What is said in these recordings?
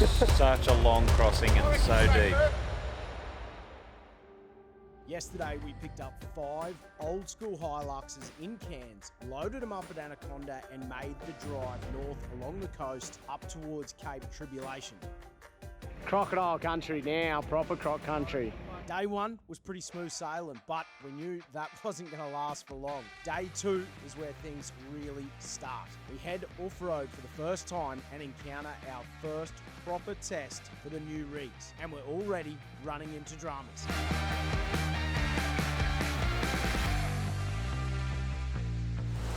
such a long crossing and so deep. Yesterday we picked up 5 old school Hiluxes in Cairns, loaded them up at Anaconda and made the drive north along the coast up towards Cape Tribulation. Crocodile country now, proper croc country. Day 1 was pretty smooth sailing, but we knew that wasn't going to last for long. Day 2 is where things really start. We head off-road for the first time and encounter our first proper test for the new rigs. And we're already running into dramas.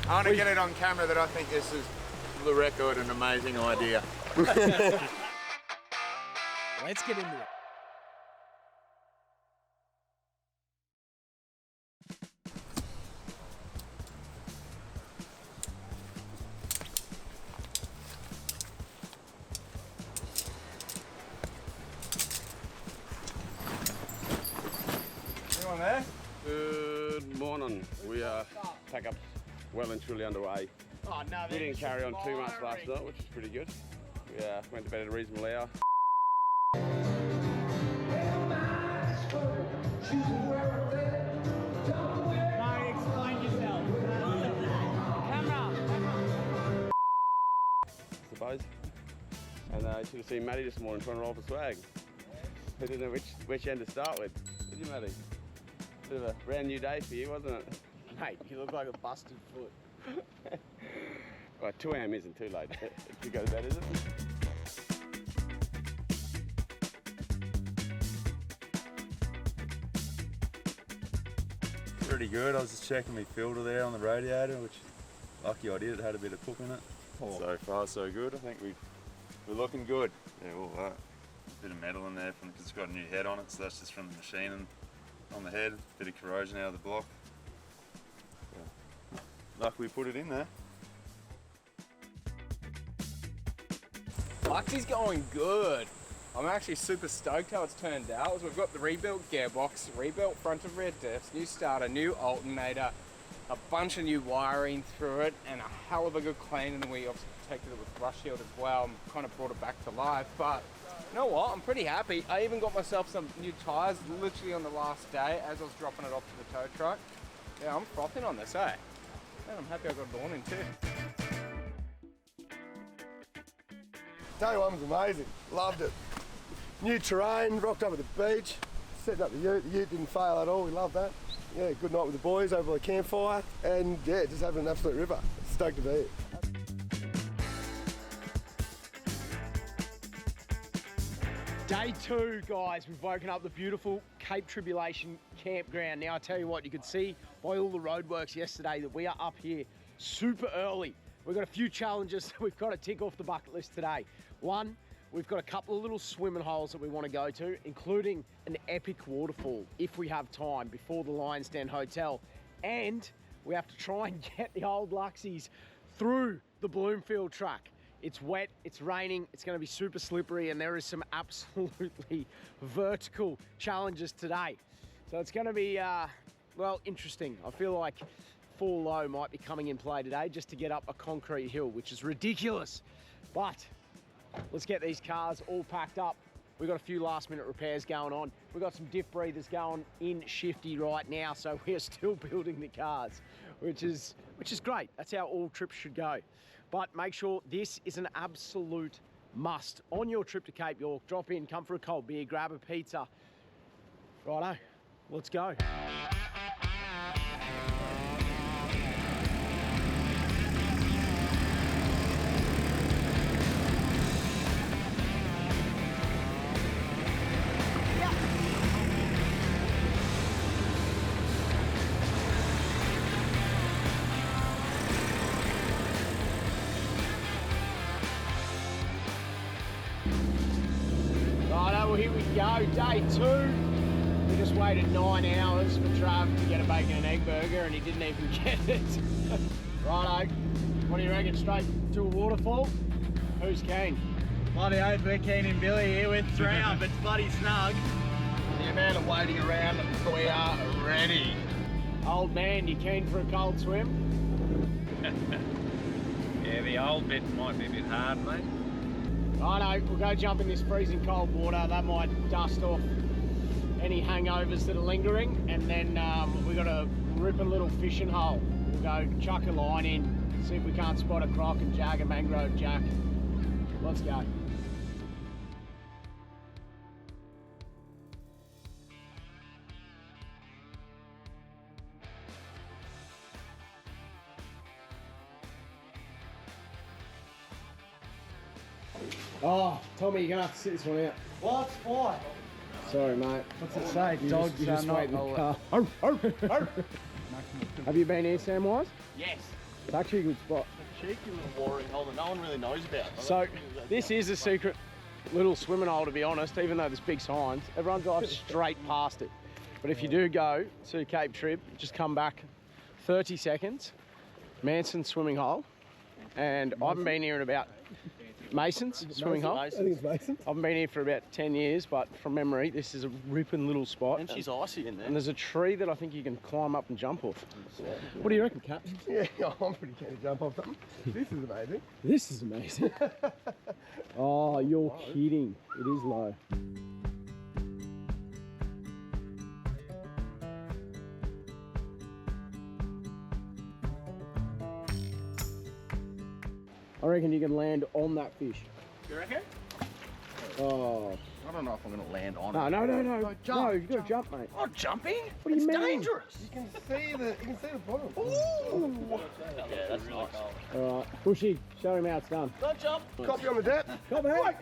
I want to get it on camera that I think this is the record, an amazing idea. Let's get into it. Anyone there? Good morning. We are pack up well and truly underway. Oh, no, We didn't carry on too much last night, which is pretty good. We went to bed at a reasonable hour. Suppose. And you should have seen Matty this morning trying to roll for swag. I didn't know which end to start with. Did you, Matty? Bit of a brand new day for you, wasn't it? Mate, you look like a busted foot. Well, 2 AM isn't too late to go to bed, is it? Pretty good. I was just checking my filter there on the radiator, which lucky I did. It had a bit of cook in it. So far, so good. I think we're looking good. Yeah, all that. Bit of metal in there because it's got a new head on it, so that's just from the machine and on the head. Bit of corrosion out of the block. Yeah. Lucky we put it in there. Luxy's going good. I'm actually super stoked how it's turned out. We've got the rebuilt gearbox, rebuilt front and rear diffs, new starter, new alternator, a bunch of new wiring through it, and a hell of a good clean. And we obviously protected it with brush shield as well and kind of brought it back to life. But you know what? I'm pretty happy. I even got myself some new tyres literally on the last day as I was dropping it off to the tow truck. Yeah, I'm frothing on this, eh? And I'm happy I got it all in too. Day 1 was amazing, loved it. New terrain, rocked up at the beach, setting up the ute. The ute didn't fail at all, we loved that. Yeah, good night with the boys over the campfire, and yeah, just having an absolute ripper. Stoked to be here. Day 2, guys. We've woken up the beautiful Cape Tribulation campground. Now, I tell you what, you could see by all the roadworks yesterday that we are up here super early. We've got a few challenges that we've got to tick off the bucket list today. One, we've got a couple of little swimming holes that we want to go to, including an epic waterfall, if we have time, before the Lion's Den Hotel. And we have to try and get the old Luxies through the Bloomfield Track. It's wet, it's raining, it's going to be super slippery, and there is some absolutely vertical challenges today. So it's going to be, well, interesting. I feel like 4 low might be coming in play today just to get up a concrete hill, which is ridiculous. But let's get these cars all packed up. We've got a few last minute repairs going on. We've got some diff breathers going in shifty right now, so we're still building the cars, which is great. That's how all trips should go. But make sure this is an absolute must on your trip to Cape York. Drop in, come for a cold beer, grab a pizza. Righto, let's go. Righto, well here we go, day 2. We just waited 9 hours for Trav to get a bacon and egg burger and he didn't even get it. Righto, what do you reckon, straight to a waterfall? Who's keen? Bloody oath, we're keen in Billy here with 3 up, it's bloody snug. The amount of waiting around, we are ready. Old man, you keen for a cold swim? Yeah, the old bit might be a bit hard, mate. Righto, we'll go jump in this freezing cold water. That might dust off any hangovers that are lingering. And then we got to rip a little fishing hole. We'll go chuck a line in, see if we can't spot a croc and jag a mangrove jack. Let's go. Oh, Tommy, you're gonna have to sit this one out. What? Why? Sorry, mate. What's it say? You Dogs just are wait in the not car. Arr, arr, arr. Have you been here, Samwise? Yes. It's actually a good spot. Cheeky little watering hole that no one really knows about. So, this is a secret little swimming hole, to be honest, even though there's big signs. Everyone drives straight past it. But if you do go to Cape Trib, just come back 30 seconds, Manson swimming hole. And I haven't been here in about Mason's swimming hole. I think it's Mason. I haven't been here for about 10 years, but from memory, this is a ripping little spot. And she's icy in there. And there's a tree that I think you can climb up and jump off. What do you reckon, Cap? Yeah, I'm pretty keen to jump off something. This is amazing. This is amazing. Oh, you're kidding. It is low. I reckon you can land on that fish. You reckon? Oh. I don't know if I'm going to land on No, it. no, no, no. jump, No, you've got to jump, mate. Oh, jumping? What do you mean? Dangerous. You can see the bottom. Ooh. Yeah, that's nice. All right. Bushy, show him how it's done. Don't jump. Copy on the depth. Come on.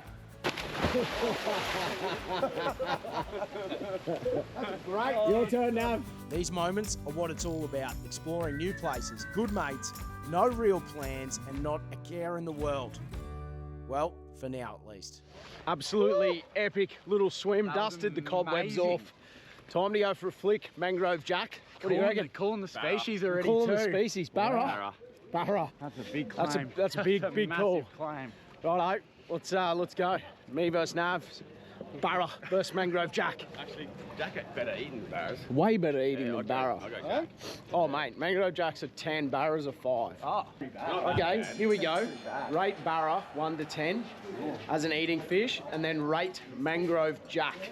Great. Your turn now. These moments are what it's all about. Exploring new places, good mates, no real plans, and not a care in the world. Well, for now at least. Absolutely epic little swim. Dusted the cobwebs off. Time to go for a flick. Mangrove jack. What do you reckon? Calling the species already Calling too. the species. Barra. Barra. That's a big claim. That's a big, big call. Massive claim. Righto. Let's go. Me versus Nav. Barra versus Mangrove Jack. Actually, Jack ain't better eating than Barras. Way better eating than I'll Barra. go Jack. Oh, mate, Mangrove Jack's a 10, Barra's a 5. Oh. Okay, here we go. Rate Barra 1 to 10 as an eating fish, and then rate Mangrove Jack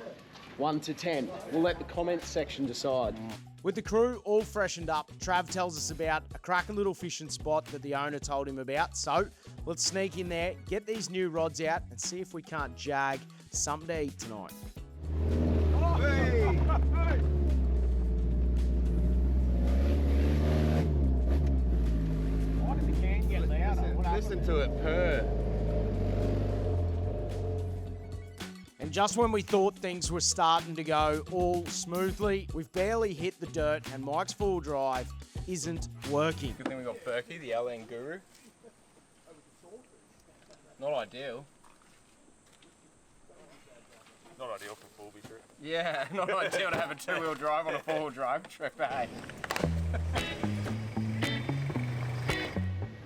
1 to 10. We'll let the comments section decide. With the crew all freshened up, Trav tells us about a cracking little fishing spot that the owner told him about. So let's sneak in there, get these new rods out, and see if we can't jag something to eat tonight. Why did the can get louder? Listen to it purr. And just when we thought things were starting to go all smoothly, we've barely hit the dirt and Mike's full drive isn't working. Good thing we got Berkey, the LN guru. Not ideal. Not ideal for full trip. Yeah, not ideal to have a two-wheel drive on a four-wheel drive trip, eh?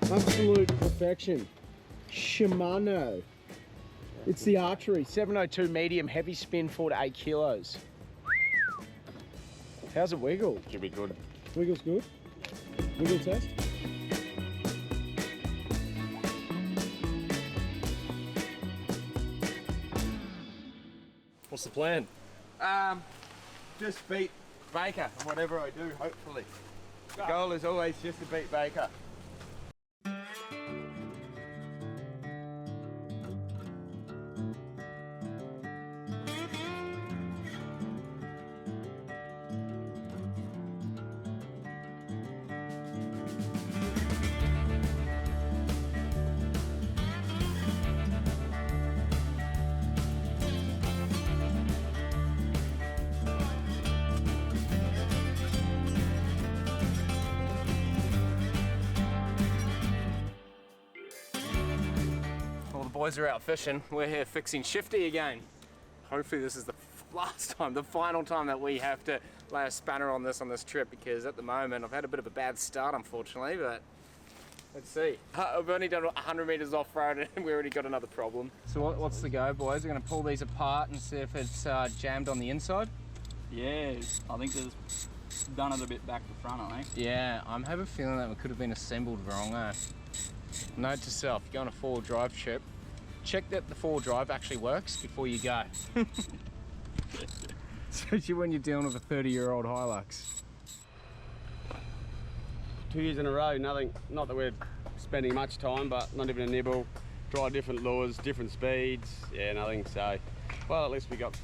Absolute perfection. Shimano. It's the archery. 702 medium, heavy spin, 4 to 8 kilos. How's it wiggle? Should be good. Wiggle's good. Wiggle test. What's the plan? Just beat Baker, whatever I do, hopefully. The goal is always just to beat Baker. Well, the boys are out fishing. We're here fixing Shifty again. Hopefully this is the last time, the final time that we have to lay a spanner on this trip, because at the moment I've had a bit of a bad start, unfortunately, but let's see. I've only done 100 meters off-road and we already got another problem. So what's the go, boys? We're going to pull these apart and see if it's jammed on the inside? Yeah, I think there's done it a bit back to front, I think. Yeah, I have a feeling that it could have been assembled wrong, eh? Note to self, if you're on a four-wheel drive trip, check that the 4-drive actually works before you go. Especially when you're dealing with a 30-year-old Hilux. 2 years in a row, nothing, not that we're spending much time, but not even a nibble. Try different lures, different speeds, yeah, nothing. So, well, at least we got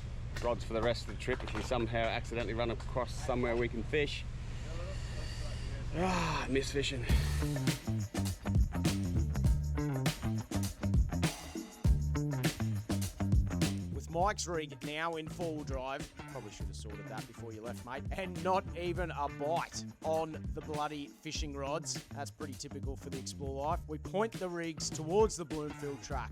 rods for the rest of the trip if we somehow accidentally run across somewhere we can fish. Ah, I miss fishing. With Mike's rig now in 4-drive, probably should have sorted that before you left, mate, and not even a bite on the bloody fishing rods. That's pretty typical for the Explore life. We point the rigs towards the Bloomfield Track.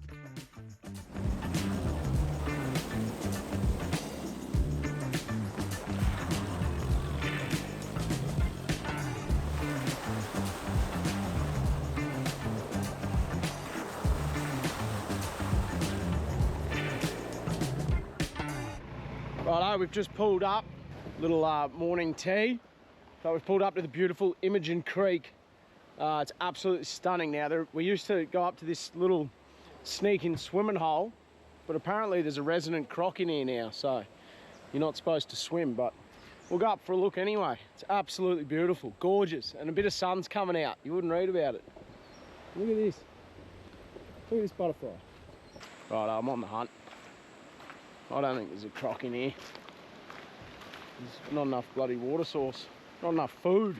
Righto, we've just pulled up, little morning tea. So we've pulled up to the beautiful Imogen Creek. It's absolutely stunning now. We used to go up to this little sneak-in swimming hole, but apparently there's a resident croc in here now, so you're not supposed to swim, but we'll go up for a look anyway. It's absolutely beautiful, gorgeous, and a bit of sun's coming out. You wouldn't read about it. Look at this. Look at this butterfly. Right, I'm on the hunt. I don't think there's a croc in here. There's not enough bloody water source, not enough food.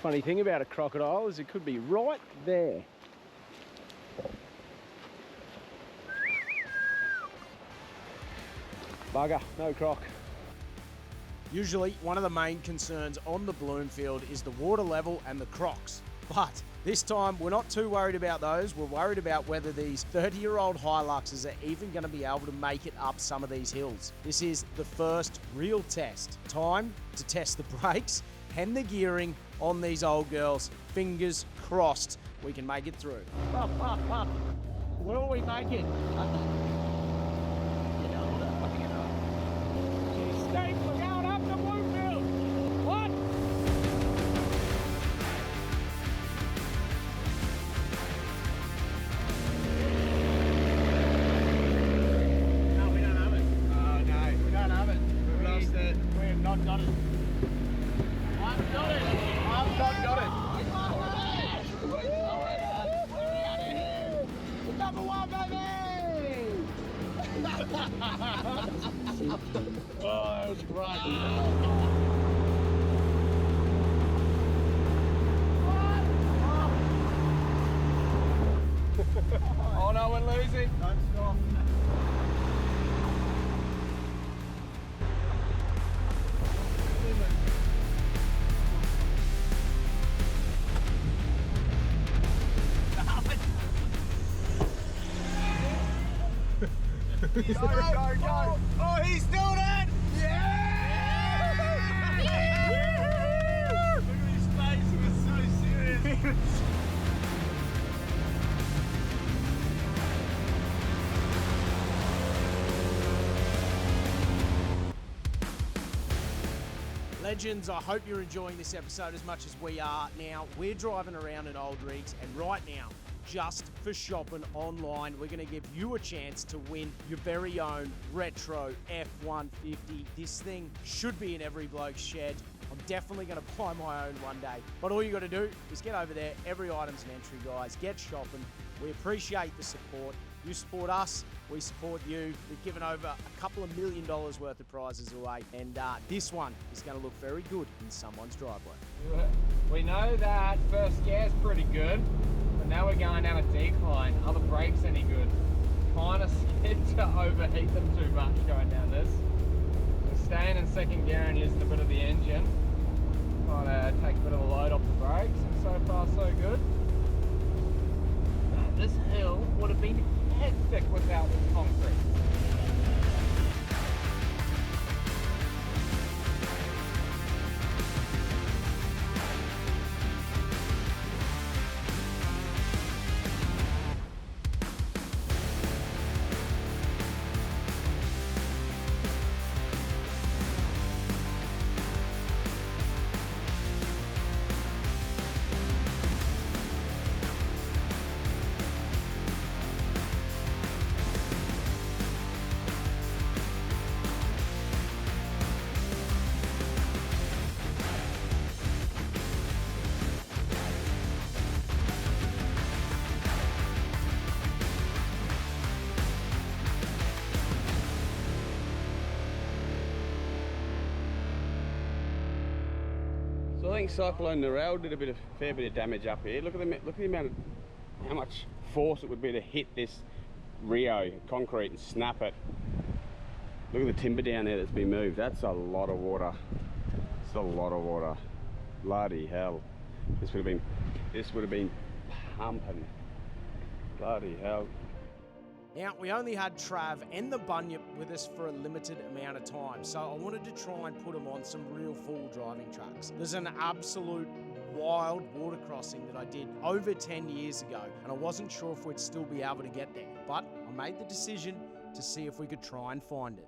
Funny thing about a crocodile is it could be right there. Bugger, no croc. Usually, one of the main concerns on the Bloomfield is the water level and the crocs. But this time, we're not too worried about those. We're worried about whether these 30-year-old Hiluxes are even going to be able to make it up some of these hills. This is the first real test. Time to test the brakes and the gearing on these old girls. Fingers crossed we can make it through. Will we make it? Stay going up the Bloomfield. What? No, we don't have it. Oh no, we don't have it. We've lost it. We have not got it. I've got it. I've not got it. Number one, baby! Oh, that was great. Oh no, we're losing. Don't stop. Go, go, go. Oh, he's doing it! Yeah! Look at his face, he was so serious. Legends, I hope you're enjoying this episode as much as we are. Now, we're driving around in old rigs, and right now, just for shopping online, we're going to give you a chance to win your very own retro F-150. This thing should be in every bloke's shed. I'm definitely going to buy my own one day. But all you got to do is get over there. Every item's an entry, guys. Get shopping. We appreciate the support. You support us, we support you. We've given over a couple of $1 million worth of prizes away, and this one is going to look very good in someone's driveway. We know that first gear's pretty good, but now we're going down a decline. Are the brakes any good? Kind of scared to overheat them too much going down this. We're staying in second gear and using a bit of the engine. Trying to take a bit of a load off the brakes, and so far so good. This hill would have been hectic without this concrete. think Cyclone Narelle did a fair bit of damage up here. Look at the amount of how much force it would be to hit this Rio concrete and snap it. Look at the timber down there that's been moved. That's a lot of water. It's a lot of water. Bloody hell. This would have been pumping. Bloody hell. Now, we only had Trav and the Bunyip with us for a limited amount of time, so I wanted to try and put them on some real full driving tracks. There's an absolute wild water crossing that I did over 10 years ago, and I wasn't sure if we'd still be able to get there, but I made the decision to see if we could try and find it.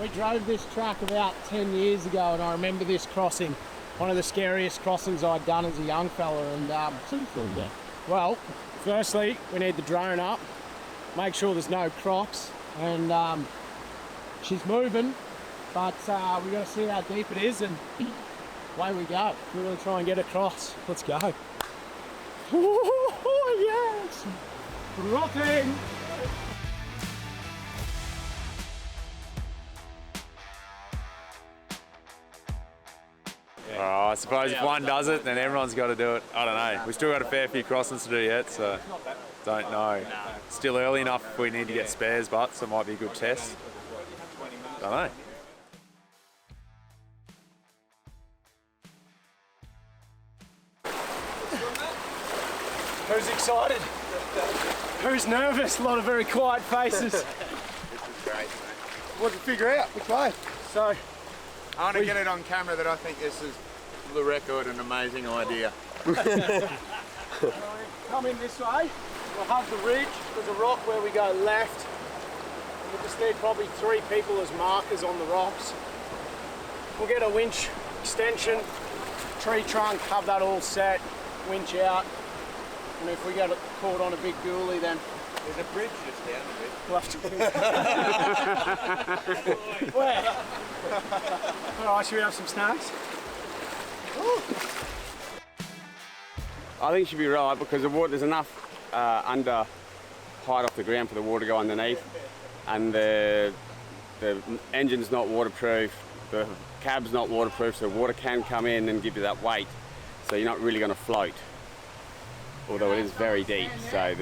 We drove this track about 10 years ago, and I remember this crossing, one of the scariest crossings I'd done as a young fella. And well, firstly, we need the drone up, make sure there's no crocs, and she's moving, but we got to see how deep it is, and away we go. We're going to try and get across. Let's go. Oh yes, rocking. Oh, I suppose if one does it, then everyone's got to do it. I don't know. We've still got a fair few crossings to do yet, so don't know. Still early enough if we need to get spares, but so it might be a good test. Don't know. Who's excited? Who's nervous? A lot of very quiet faces. This is great, mate. What did you figure out? Which way? So, I want to get it on camera that I think this is the record, an amazing idea. come in this way. We'll have the ridge. There's a rock where we go left. And we'll just need probably 3 people as markers on the rocks. We'll get a winch extension, tree trunk, have that all set, winch out. And if we get caught on a big goolie, then There's a bridge just down the bit. we'll have to... Where? All right, should we have some snacks? I think it should be right because the water, there's enough under height off the ground for the water to go underneath, and the engine's not waterproof, the cab's not waterproof, so water can come in and give you that weight, so you're not really going to float. Although it is very deep, so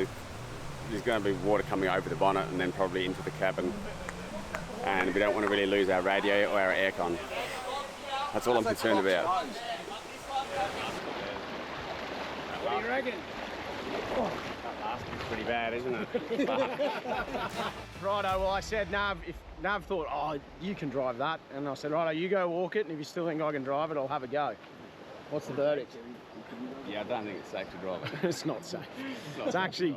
there's going to be water coming over the bonnet and then probably into the cabin, and we don't want to really lose our radio or our aircon. That's all I'm concerned about. What do you reckon? That last one's pretty bad, isn't it? Righto, well I said Nav, if Nav thought, oh, you can drive that, and I said, righto, you go walk it, and if you still think I can drive it, I'll have a go. What's the verdict? Yeah, I don't think it's safe to drive it. It's not safe. It's actually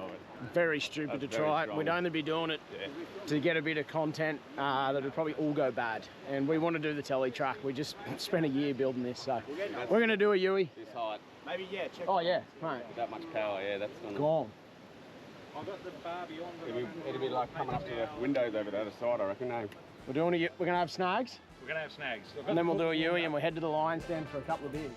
very stupid to try it. We'd only be doing it to get a bit of content that would probably all go bad. And we want to do the telly track. We just spent a year building this, so we're going to do a Yui. This height. Maybe, yeah, check. Oh yeah, mate. With that much power, yeah, that's Gone. I've got the Barbie on It'll be like coming up to the windows over the other side, I reckon. No. We're going to have snags, We're going to have snags. and then we'll do a Yui, and we'll head to the Lions Den for a couple of beers.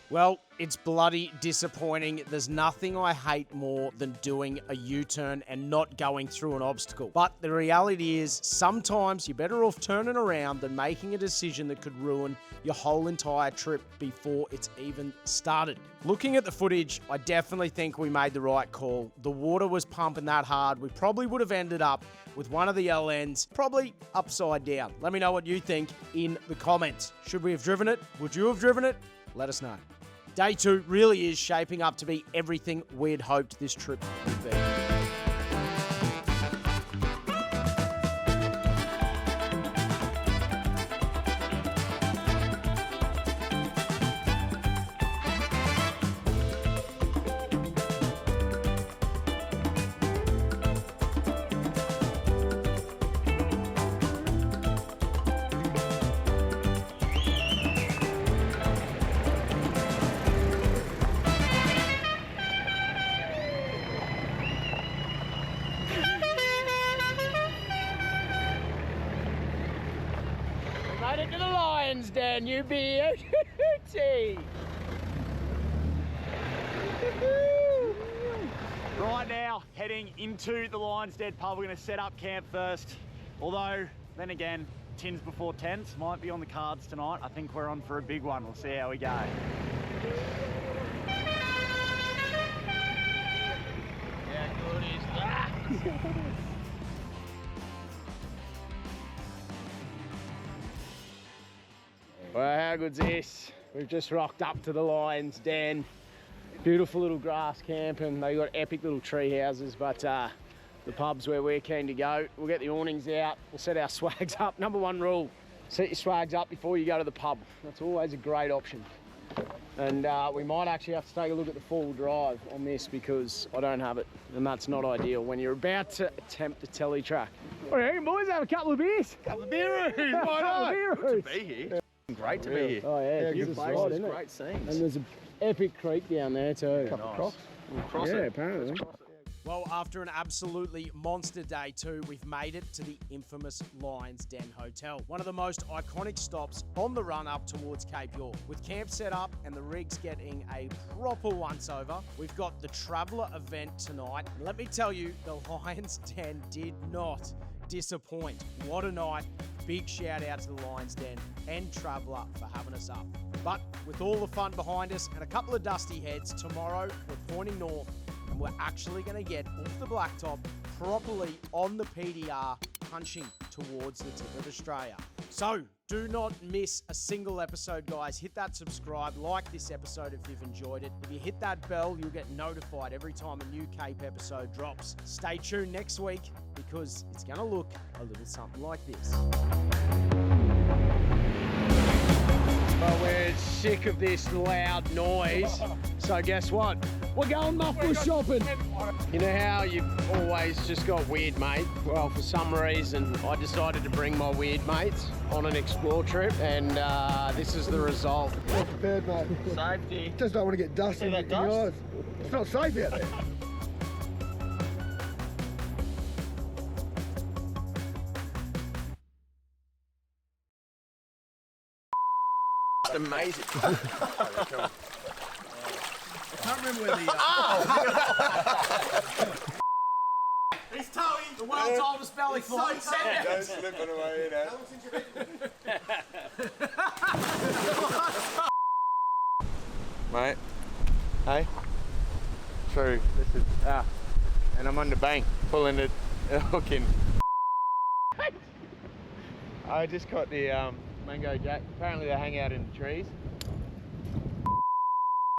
Well, it's bloody disappointing. There's nothing I hate more than doing a U-turn and not going through an obstacle. But the reality is, sometimes you're better off turning around than making a decision that could ruin your whole entire trip before it's even started. Looking at the footage, I definitely think we made the right call. The water was pumping that hard. We probably would have ended up with one of the LNs, probably upside down. Let me know what you think in the comments. Should we have driven it? Would you have driven it? Let us know. Day 2 really is shaping up to be everything we'd hoped this trip would be. Made it to the Lions Den, you beauty! Right now, heading into the Lion's Den pub. We're going to set up camp first. Although, then again, tins before tents might be on the cards tonight. I think we're on for a big one. We'll see how we go. How good is that? Well, how good's this? We've just rocked up to the Lion's Den. Beautiful little grass camp, and they got epic little tree houses, but the pub's where we're keen to go. We'll get the awnings out, we'll set our swags up. Number one rule, set your swags up before you go to the pub. That's always a great option. And we might actually have to take a look at the four-wheel drive on this because I don't have it, and that's not ideal when you're about to attempt the telly track. What do you reckon, boys? Have a couple of beers? Couple of beeroos, why not? Good to be here. Great to be here. Oh yeah, good place, place, isn't it? great scenes. And there's an epic creek down there too. Couple of crocs. We'll cross Yeah, it. apparently. Well, after an absolutely monster day two, we've made it to the infamous Lion's Den Hotel, one of the most iconic stops on the run up towards Cape York. With camp set up and the rigs getting a proper once-over, we've got the Traveller event tonight. And let me tell you, the Lion's Den did not disappoint. What a night. Big shout out to the Lion's Den and Traveller for having us up. But with all the fun behind us and a couple of dusty heads, tomorrow we're pointing north and we're actually going to get off the blacktop properly on the PDR, punching towards the tip of Australia. So do not miss a single episode, guys. Hit that subscribe, like this episode if you've enjoyed it. If you hit that bell, you'll get notified every time a new Cape episode drops. Stay tuned next week because it's going to look a little something like this. But we're sick of this loud noise, so guess what? We're going muffler shopping. You know how you've always just got weird mate? Well, for some reason, I decided to bring my weird mates on an explore trip, and this is the result. Not prepared, mate. Safety. Just don't want to get dust in that your dust? eyes. It's not safe out there. It's amazing. I can't remember where the... He's towing the world's oldest belly fly. Don't slip it away, Mate, hey, true, this is, and I'm on the bank, pulling it, hooking. I just caught the mango jack, apparently they hang out in the trees.